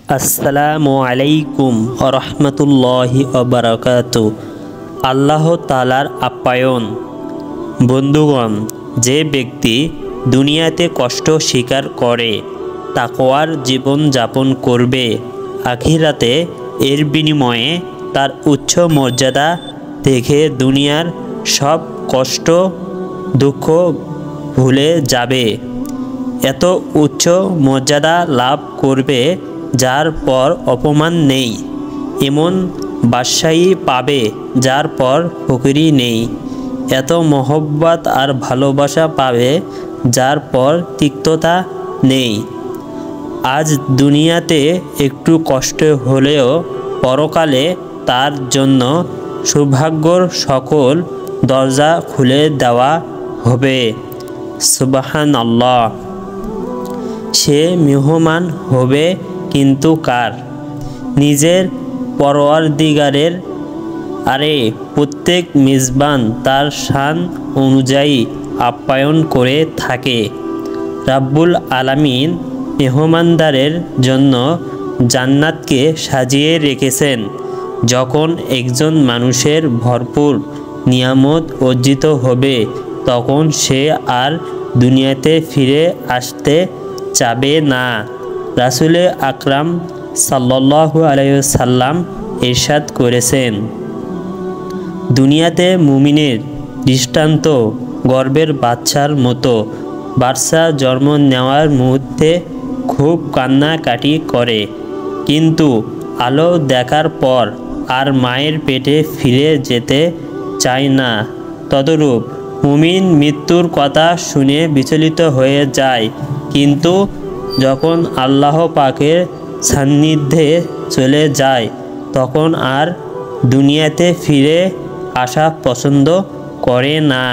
আসসালামু আলাইকুম রহমতুল্লাহি ওবারাকাতু। আল্লাহ তাআলার আপ্যায়ন। বন্ধুগণ, যে ব্যক্তি দুনিয়াতে কষ্ট স্বীকার করে তাকওয়ার জীবন যাপন করবে, আখিরাতে এর বিনিময়ে তার উচ্চ মর্যাদা দেখে দুনিয়ার সব কষ্ট দুঃখ ভুলে যাবে। এত উচ্চ মর্যাদা লাভ করবে যার পর অপমান নেই, এমন বাদশাহী পাবে যার পর ফকিরি নেই। এত মহব্বত আর ভালোবাসা পাবে যার পর তিক্ততা নেই। আজ দুনিয়াতে একটু কষ্ট হলেও পরকালে তার জন্য সৌভাগ্যর সকল দরজা খুলে দেওয়া হবে। সুবহানাল্লাহ। সে মেহমান হবে কিন্তু কার? নিজের পরওয়ারদিগারের। আরে প্রত্যেক মেজবান তার শান অনুযায়ী আপ্যায়ন করে থাকে। রাব্বুল আলামিন মেহমানদারের জন্য জান্নাতকে সাজিয়ে রেখেছেন। যখন একজন মানুষের ভরপুর নিয়ামত অর্জিত হবে তখন সে আর দুনিয়াতে ফিরে আসতে চাবে না। রাসূল আকরাম সাল্লাল্লাহু আলাইহি ওয়াসাল্লাম ইরশাদ করেছেন, দুনিয়াতে মুমিনের দৃষ্টান্ত গর্ভের বাচ্চার মতো। বাচ্চা জন্ম নেওয়ার মুহূর্তে খুব কান্নাকাটি করে, কিন্তু আলো দেখার পর আর মায়ের পেটে ফিরে যেতে চায় না। তদ্রূপ মুমিন মৃত্যুর কথা শুনে বিচলিত হয়ে যায়, কিন্তু যখন আল্লাহ পাকের সান্নিধ্যে চলে যায় তখন আর দুনিয়াতে ফিরে আসা পছন্দ করে না।